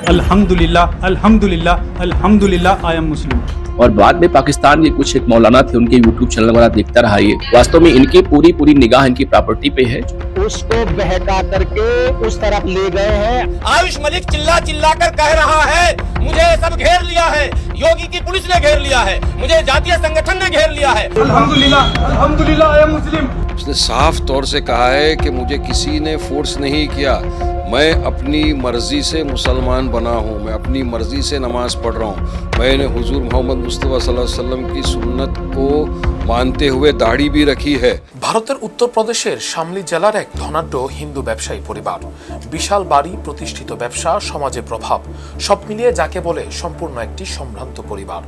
अल्हम्दुलिल्लाह अल्हम्दुलिल्लाह अल्हम्दुलिल्लाह आई एम मुस्लिम। और बाद में पाकिस्तान के कुछ एक मौलाना थे, उनके यूट्यूब चैनल वाला देखता रहा। ये वास्तव में इनकी पूरी निगाह इनकी प्रॉपर्टी पे है। उसको बहका करके उस तरफ ले गए हैं। आयुष मलिक चिल्ला चिल्ला कर कह रहा है मुझे सब घेर लिया है, योगी की पुलिस ने घेर लिया है, मुझे जातीय संगठन ने घेर लिया है। अल्हम्दुलिल्लाह अल्हम्दुलिल्लाह आई एम मुस्लिम। उसने साफ तौर से कहा है कि मुझे किसी ने फोर्स नहीं किया, मैं अपनी मर्जी से मुसलमान बना हूँ, मैं अपनी मर्जी से नमाज पढ़ रहा हूँ। मैंने हुजूर मोहम्मद मुस्तफा सल्लल्लाहु अलैहि वसल्लम की सुन्नत को मानते हुए दाढ़ी भी रखी है। ভারতের উত্তরপ্রদেশের শামলি জেলার এক ধনাঢ্য হিন্দু ব্যবসায়ী পরিবার, বিশাল বাড়ি, প্রতিষ্ঠিত ব্যবসা, সমাজে প্রভাব, সব মিলিয়ে যাকে বলে সম্পূর্ণ একটি সম্ভ্রান্ত পরিবার।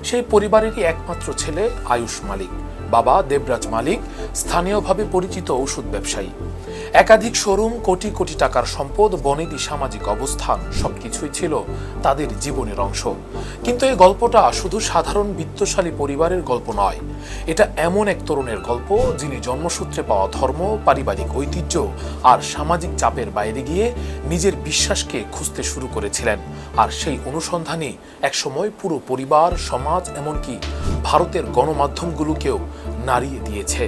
সেই পরিবারেরই একমাত্র ছেলে আয়ুষ মালিক। বাবা দেবরাজ মালিক স্থানীয়ভাবে পরিচিত ওষুধ ব্যবসায়ী। একাধিক শোরুম, কোটি কোটি টাকার সম্পদ, বনেদি সামাজিক অবস্থান, সবকিছুই ছিল তাদের জীবনের অংশ। কিন্তু এই গল্পটা শুধু সাধারণ বিত্তশালী পরিবারের গল্প নয়, এটা এমন এক তরুণের গল্প যিনি জন্মসূত্রে পাওয়া ধর্ম, পারিবারিক ঐতিহ্য আর সামাজিক চাপের বাইরে গিয়ে নিজের বিশ্বাসকে খুঁজতে শুরু করেছিলেন। আর সেই অনুসন্ধানই একসময় পুরো পরিবার, সমাজ, এমনকি ভারতের গণমাধ্যমগুলোকেও নাড়িয়ে দিয়েছে।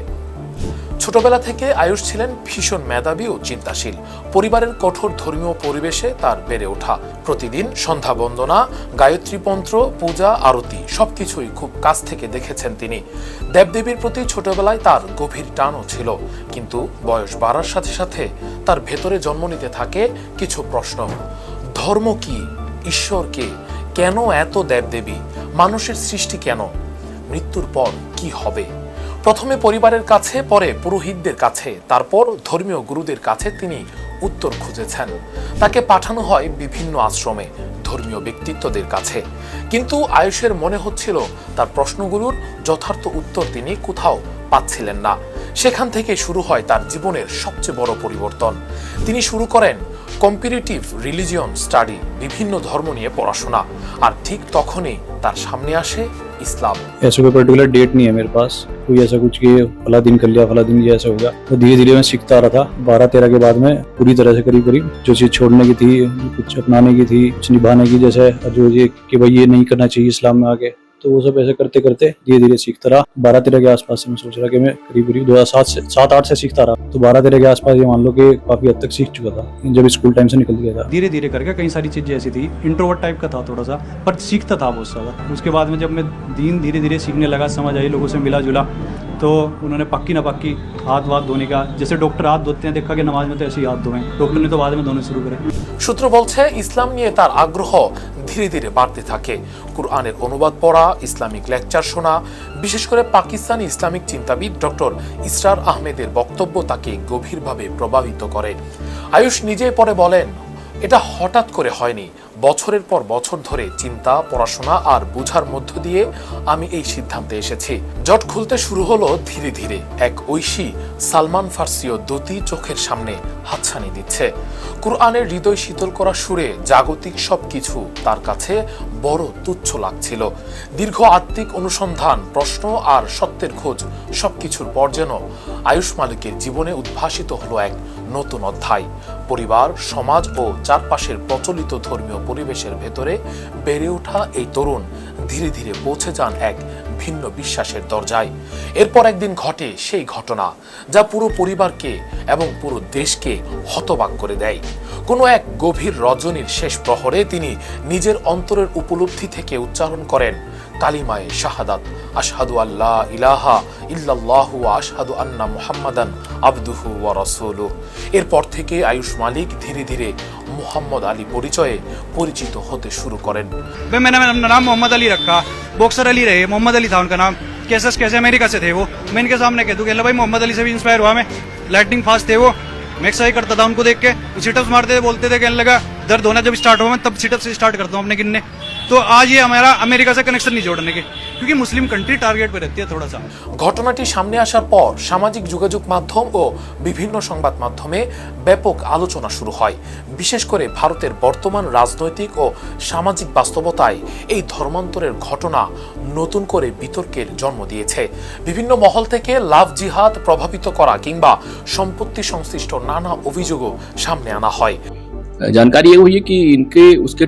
ছোটবেলা থেকে আয়ুষ ছিলেন ভীষণ মেধাবী ও চিন্তাশীল। পরিবারের কঠোর ধর্মীয় পরিবেশে তার বেড়ে ওঠা। প্রতিদিন সন্ধ্যা বন্দনা, গায়ত্রী মন্ত্র, পূজা, আরতি সবকিছুই খুব কাছ থেকে দেখেছেন তিনি। দেবদেবীর প্রতি ছোটবেলায় তার গভীর টানও ছিল, কিন্তু বয়স বাড়ার সাথে সাথে তার ভেতরে জন্ম নিতে থাকে কিছু প্রশ্ন। ধর্ম কি? ঈশ্বর কে? কেন এত দেবদেবী? মানুষের সৃষ্টি কেন? মৃত্যুর পর কি হবে? প্রথমে পরিবারের কাছে, পরে পুরোহিতদের কাছে, তারপর ধর্মীয় গুরুদের কাছে তিনি উত্তর খুঁজেছেন। তাকে পাঠানো হয় বিভিন্ন আশ্রমে, ধর্মীয় ব্যক্তিত্বদের কাছে। কিন্তু আয়ুষের মনে হচ্ছিল তার প্রশ্নগুলোর যথার্থ উত্তর তিনি কোথাও পাচ্ছিলেন না। সেখান থেকে শুরু হয় তার জীবনের সবচেয়ে বড় পরিবর্তন। তিনি শুরু করেন কম্পারেটিভ রিলিজিয়ন স্টাডি, বিভিন্ন ধর্ম নিয়ে পড়াশোনা। আর ঠিক তখনই তার সামনে আসে इस्लाम। ऐसा कोई पर्टिकुलर डेट नहीं है मेरे पास, कोई ऐसा कुछ कि फला दिन कर लिया, फला दिन ये ऐसा हो गया। तो धीरे धीरे मैं सीखता आ रहा था। 12-13 के बाद में पूरी तरह से करीब जो चीज़ छोड़ने की थी, कुछ अपनाने की थी, कुछ निभाने की, जैसे जो ये कि भाई ये नहीं करना चाहिए इस्लाम में आके, तो वो सब ऐसे करते करते धीरे धीरे सीखता रहा। 12-13 के आसपास से मैं सोच रहा कि मैं करीब 2007-8 से सीखता रहा। तो 12-13 के आसपास ये मान लो कि काफी हद तक सीख चुका था जब स्कूल टाइम से निकल गया था। धीरे धीरे करके कई सारी चीजें ऐसी थी, इंट्रोवर्ट टाइप का था थोड़ा सा, पर सीखता था बहुत सारा। उसके बाद में जब मैं दीन धीरे धीरे सीखने लगा, समझ आई, लोगों से मिला जुला, तो उन्होंने पक्की ना पक्की हाथ वाथ धोने का, जैसे डॉक्टर हाथ धोते हैं, देखा कि नमाज में तो ऐसे ही हाथ धोएं, डॉक्टर ने तो बाद में धोने शुरू करे। সূত্র বলছে ইসলাম নিয়ে তার আগ্রহ ধীরে ধীরে বাড়তে থাকে। কুরআনের অনুবাদ পড়া, ইসলামিক লেকচার শোনা, বিশেষ করে পাকিস্তানি ইসলামিক চিন্তাবিদ ডক্টর ইসরার আহমেদের বক্তব্য তাকে গভীরভাবে প্রভাবিত করে। আয়ুষ নিজে পরে বলেন, এটা হঠাৎ করে হয়নি, বছরের পর বছর ধরে চিন্তা, পড়াশোনা আর বোঝার মধ্য দিয়ে আমি এই সিদ্ধান্তে এসেছি। জট খুলতে শুরু হলো ধীরে ধীরে। এক ঐশী সালমান ফার্সিও দূতি চোখের সামনে হাতছানি দিচ্ছে। কুরআনের হৃদয় শীতল করা সুরে জাগতিক সবকিছু তার কাছে বড় তুচ্ছ লাগছিল। দীর্ঘ আত্মিক অনুসন্ধান, প্রশ্ন আর সত্যের খোঁজ, সবকিছুর পর যেন আয়ুষ মালিকের জীবনে উদ্ভাসিত হলো এক নতুন অধ্যায়। পরিবার, সমাজ ও চারপাশের প্রচলিত ধর্মীয় পরিবেশের ভেতরে বেড়ে ওঠা এই তরুণ ধীরে ধীরে পৌঁছে যান এক ভিন্ন বিশ্বাসের দরজায়। এরপর একদিন ঘটে সেই ঘটনা যা পুরো পরিবারকে এবং পুরো দেশকে হতবাক করে দেয়। কোনো এক গভীর রজনীর শেষ প্রহরে তিনি নিজের অন্তরের উপলব্ধি থেকে উচ্চারণ করেন কালিমায়ে শাহাদাত, আশহাদু আল্লা ইলাহা ইল্লাল্লাহু ওয়া আশহাদু আন্না মুহাম্মাদান আবদুহু ওয়া রাসূলুহু। এরপর থেকে আয়ুষ মালিক ধীরে ধীরে মুহাম্মদ আলী পরিচয়ে পরিচিত হতে শুরু করেন। मैंने नाम मोहम्मद अली रखा, बॉक्सर अली रहे, मोहम्मद अली था उनका नाम। कैसे अमेरिका से थे वो। मैं इनके सामने कह दूं कि भाई मोहम्मद अली से भी इंस्पायर हुआ मैं, लाइटनिंग फास्ट थे वो, मैं एक्सरसाइज करता था उनको देख के, सिटअप्स मारते थे, बोलते थे, कहने लगा दर्द होना जब स्टार्ट हुआ मैं तब सिटअप से स्टार्ट करता हूँ अपने गिनने। तो आज ये हमारा अमेरिका से कनेक्शन नहीं जोड़ने के, क्योंकि मुस्लिम कंट्री टारगेट पे रहती है थोड़ा सा। ঘটনাটি সামনে আসার পর সামাজিক যোগাযোগ মাধ্যম ও বিভিন্ন সংবাদ মাধ্যমে ব্যাপক আলোচনা শুরু হয়। বিশেষ করে ভারতের বর্তমান রাজনৈতিক ও সামাজিক বাস্তবতায় এই ধর্মান্তরের ঘটনা নতুন করে বিতর্কের জন্ম দিয়েছে। বিভিন্ন মহল থেকে লাভ জিহাদ, প্রভাবিত করা কিংবা সম্পত্তি সংশ্লিষ্ট নানা অভিযোগও সামনে আনা হয়। जानकारी ये हुई है कि इनके उसके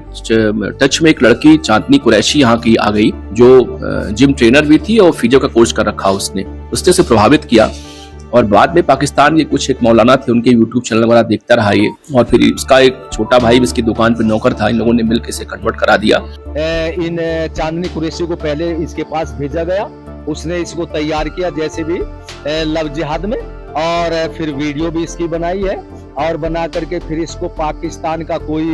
टच में एक लड़की चांदनी कुरैशी यहाँ की आ गई, जो जिम ट्रेनर भी थी और फिजियो का कोर्स कर रखा उसने उसे प्रभावित किया। और बाद में पाकिस्तान के कुछ एक मौलाना थे, उनके यूट्यूब चैनल वगैरह देखता रहा ये, और फिर इसका एक छोटा भाई भी इसकी दुकान पर नौकर था, इन लोगों ने मिलकर इसे कन्वर्ट करा दिया। इन चांदनी कुरैशी को पहले इसके पास भेजा गया, उसने इसको तैयार किया जैसे भी लव जिहाद में, और फिर वीडियो भी इसकी बनाई है, और बना करके फिर इसको पाकिस्तान का कोई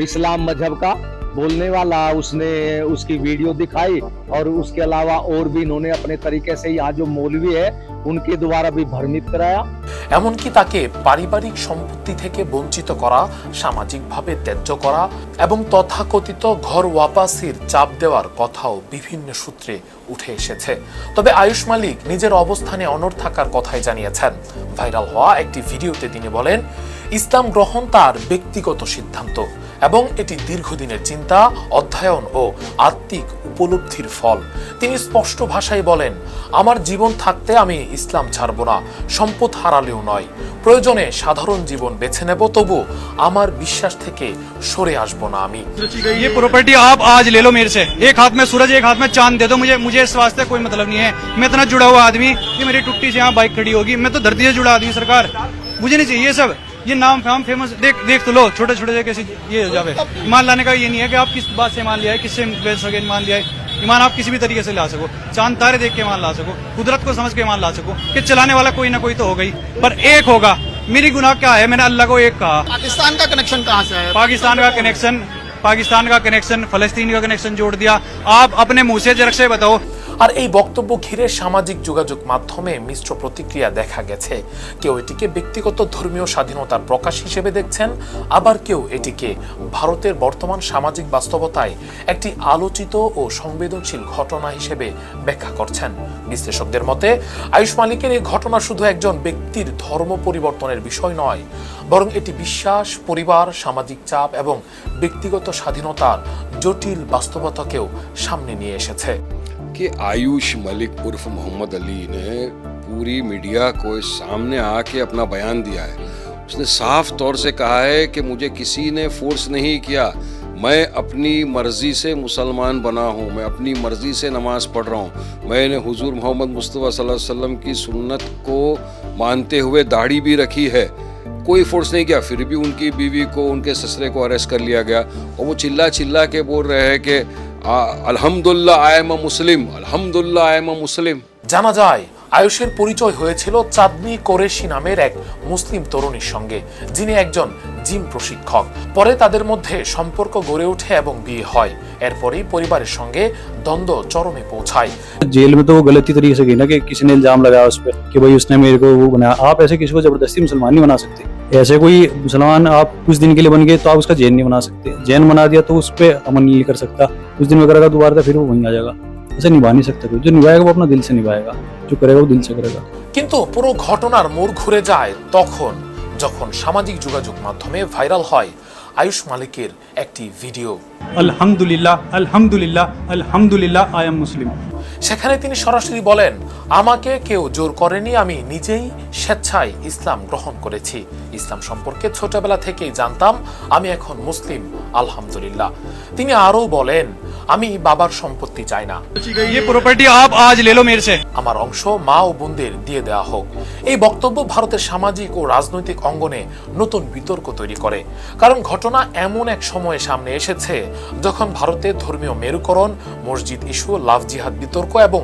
इस्लाम मजहब का बोलने वाला उसने उसकी वीडियो दिखाई, और उसके अलावा और भी इन्होंने अपने तरीके से यहाँ जो मौलवी है उनके द्वारा भी भ्रमित कराया। এমনকি তাকে পারিবারিক সম্পত্তি থেকে বঞ্চিত করা, সামাজিকভাবে ত্যায্য করা এবং তথাকথিত ঘর ওয়াপাসির চাপ দেওয়ার কথাও বিভিন্ন সূত্রে উঠে এসেছে। তবে আয়ুষ মালিক নিজের অবস্থানে অনড় থাকার কথাই জানিয়েছেন। ভাইরাল হওয়া একটি ভিডিওতে তিনি বলেন, ইসলাম গ্রহণ তার ব্যক্তিগত সিদ্ধান্ত এবং এটি দীর্ঘদিনের চিন্তা, অধ্যয়ন ও আত্মিক উপলব্ধির ফল। তিনি স্পষ্ট ভাষায় বলেন, আমার জীবন থাকতে আমি ইসলাম ছাড়ব না, সম্পদ হারালেও নয়, প্রয়োজনে সাধারণ জীবন বেছে নেব, তবু আমার বিশ্বাস থেকে সরে আসব না আমি। ये प्रॉपर्टी आप आज ले लो मेरे से, एक हाथ में सूरज एक हाथ में चांद दे दो मुझे इस वास्ते कोई मतलब नहीं है। मैं इतना जुड़ा हुआ आदमी कि मेरी टुट्टी से यहाँ बाइक खड़ी होगी, मैं तो धरती से जुड़ा आदमी, सरकार मुझे नहीं चाहिए सब ये नाम फाम फेमस। देख तो लो, छोटे छोटे जगह से ये हो जावे। ईमान लाने का ये नहीं है कि आप किस बात से मान लिया है, किससे मान लिया है। ईमान आप किसी भी तरीके से ला सको, चांद तारे देख के मान ला सको, कुदरत को समझ के मान ला सको कि चलाने वाला कोई ना कोई तो हो गई, पर एक होगा। मेरी गुनाह क्या है, मैंने अल्लाह को एक कहा। पाकिस्तान का कनेक्शन कहाँ से है? पाकिस्तान का कनेक्शन फलस्तीन का कनेक्शन जोड़ दिया। आप अपने मुंह से जरा से बताओ। আর এই বক্তব্য ঘিরে সামাজিক যোগাযোগ মাধ্যমে মিশ্র প্রতিক্রিয়া দেখা গেছে। কেউ এটিকে ব্যক্তিগত ধর্মীয় স্বাধীনতার প্রকাশ হিসেবে দেখছেন, আবার কেউ এটিকে ভারতের বর্তমান সামাজিক বাস্তবতায় একটি আলোচিত ও সংবেদনশীল ঘটনা হিসেবে ব্যাখ্যা করছেন। বিশ্লেষকদের মতে আয়ুষ মালিকের এই ঘটনা শুধু একজন ব্যক্তির ধর্ম পরিবর্তনের বিষয় নয়, বরং এটি বিশ্বাস, পরিবার, সামাজিক চাপ এবং ব্যক্তিগত স্বাধীনতার জটিল বাস্তবতাকেও সামনে নিয়ে এসেছে। कि आयुष मलिक उर्फ मोहम्मद अली ने पूरी मीडिया को सामने आके अपना बयान दिया है। उसने साफ तौर से कहा है कि मुझे किसी ने फोर्स नहीं किया, मैं अपनी मर्जी से मुसलमान बना हूँ, मैं अपनी मर्जी से नमाज पढ़ रहा हूँ, मैंने हुजूर मोहम्मद मुस्तफ़ा सल्लल्लाहु अलैहि वसल्लम की सुन्नत को मानते हुए दाढ़ी भी रखी है, कोई फोर्स नहीं किया। फिर भी उनकी बीवी को, उनके ससुरे को अरेस्ट कर लिया गया, और वो चिल्ला चिल्ला के बोल रहे हैं कि আলহামদুলিল্লাহ আই এম আ মুসলিম, আলহামদুলিল্লাহ আই এম আ মুসলিম। জানা যায় আয়ুষের পরিচয় হয়েছিল চাঁদনি কোরেশি নামের এক মুসলিম তরুণীর সঙ্গে, যিনি একজন জিম প্রশিক্ষক। পরে তাদের মধ্যে সম্পর্ক গড়ে ওঠে এবং বিয়ে হয়। এরপরই পরিবারের সঙ্গে দ্বন্দ্ব চরমে পৌঁছায়। जेल में तो वो गलती तरीके से गई ना कि किसी ने इल्जाम लगाया उस पर कि भाई उसने मेरे को वो बनाया। आप ऐसे किसी को जबरदस्ती मुसलमान नहीं बना सकते। ऐसे कोई मुसलमान आप कुछ दिन के लिए बन गए तो आप उसका जैन नहीं बना सकते। जैन बना दिया तो उस पर अमल नहीं कर सकता, कुछ दिन वगैरह का दोबारा फिर वो वहीं आ जाएगा। ऐसे निभा नहीं सकता कोई, जो निभाएगा वो अपना दिल से निभाएगा, जो करेगा वो दिल से करेगा। কিন্তু পুরো ঘটনার মোড় ঘুরে যায় তখন যখন সামাজিক যোগাযোগ মাধ্যমে ভাইরাল হয় আয়ুষ মালিকের একটি ভিডিও। अल्हम्दुलिल्लाह अल्हम्दुलिल्लाह अल्हम्दुलिल्लाह आई एम मुस्लिम। সেখানে তিনি সরাসরি বলেন, আমাকে কেউ জোর করেনি, আমি নিজেই স্বেচ্ছায় ইসলাম গ্রহণ করেছি। ইসলাম সম্পর্কে ছোটবেলা থেকেই জানতাম, আমি এখন মুসলিম, আলহামদুলিল্লাহ। তিনি আরও বলেন, আমি বাবার সম্পত্তি চাই না, ये प्रॉपर्टी आप आज ले लो मेरे से। আমার অংশ মা ও বোনদের দিয়ে দেওয়া হোক। এই বক্তব্য ভারতের সামাজিক ও রাজনৈতিক অঙ্গনে নতুন বিতর্ক তৈরি করে, কারণ ঘটনা এমন এক সময়ে সামনে এসেছে যখন ভারতের ধর্মীয় মেরুকরণ, মসজিদ ইস্যু, লাভ জিহাদ বিতর্ক এবং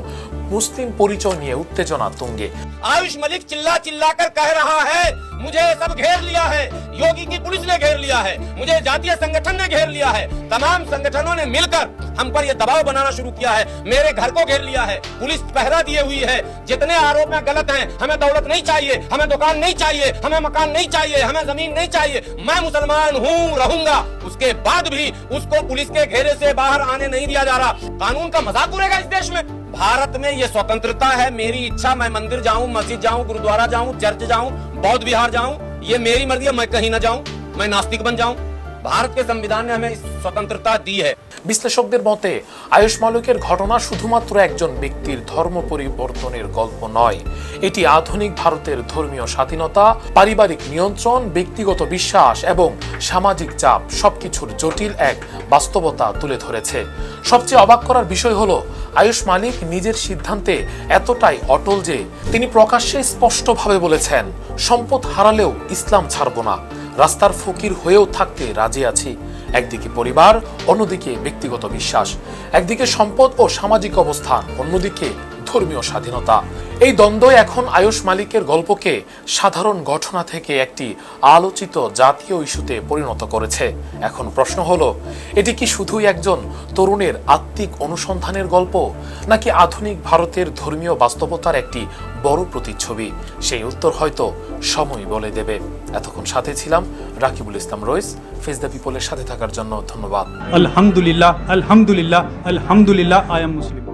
मुस्लिम परिचय निये उत्तेजना तुंगे। आयुष मलिक चिल्ला चिल्ला कर कह रहा है, मुझे सब घेर लिया है, योगी की पुलिस ने घेर लिया है, मुझे जातीय संगठन ने घेर लिया है, तमाम संगठनों ने मिलकर हम पर यह दबाव बनाना शुरू किया है, मेरे घर को घेर लिया है, पुलिस पहरा दिए हुई है, जितने आरोप में गलत हैं, हमें दौलत नहीं चाहिए, हमें दुकान नहीं चाहिए, हमें मकान नहीं चाहिए, हमें जमीन नहीं चाहिए, मैं मुसलमान हूँ, रहूंगा। उसके बाद भी उसको पुलिस के घेरे से बाहर आने नहीं दिया जा रहा। कानून का मजाक उड़ेगा इस देश में? भारत में ये स्वतंत्रता है, मेरी इच्छा, मैं मंदिर जाऊं, मस्जिद जाऊं, गुरुद्वारा जाऊं, चर्च जाऊं, बौद्ध विहार जाऊं, ये मेरी मर्जी है, मैं कहीं ना जाऊं, मैं नास्तिक बन जाऊं। भारत के संविधान ने हमें स्वतंत्रता दी है। বিশ্লেষকদের মতে আয়ুষ মালিকের ঘটনা শুধুমাত্র একজন ব্যক্তির ধর্ম পরিবর্তনের গল্প নয়, এটি আধুনিক ভারতের ধর্মীয় স্বাধীনতা, পারিবারিক নিয়ন্ত্রণ, ব্যক্তিগত বিশ্বাস এবং সামাজিক চাপ সবকিছুর জটিল এক বাস্তবতা তুলে ধরেছে। সবচেয়ে অবাক করার বিষয় হলো আয়ুষ মালিক নিজের সিদ্ধান্তে এতটাই অটল যে তিনি প্রকাশ্যে স্পষ্টভাবে বলেছেন, সম্পদ হারালেও ইসলাম ছাড়ব না, রাস্তার ফকির হয়েও থাকতে রাজি আছি। একদিকে পরিবার, অন্যদিকে ব্যক্তিগত বিশ্বাস, একদিকে সম্পদ ও সামাজিক অবস্থান, অন্যদিকে ধর্মীয় স্বাধীনতা। এই দ্বন্দ্ব এখন আয়ুষ মালিকের গল্পকে সাধারণ ঘটনা থেকে একটি আলোচিত জাতীয় ইস্যুতে পরিণত করেছে। এখন প্রশ্ন হলো, এটি কি শুধুই একজন তরুণের আত্মিক অনুসন্ধানের গল্প, নাকি আধুনিক ভারতের ধর্মীয় বাস্তবতার একটি বড় প্রতিচ্ছবি? সেই উত্তর হয়তো সময় বলে দেবে। এতক্ষণ সাথে ছিলাম রাকিবুল ইসলাম রইস। ফেস দ্য পিপলের সাথে থাকার জন্য ধন্যবাদ। अल्हम्दुलिल्लाह अल्हम्दुलिल्लाह अल्हम्दुलिल्लाह आई एम मुस्लिम।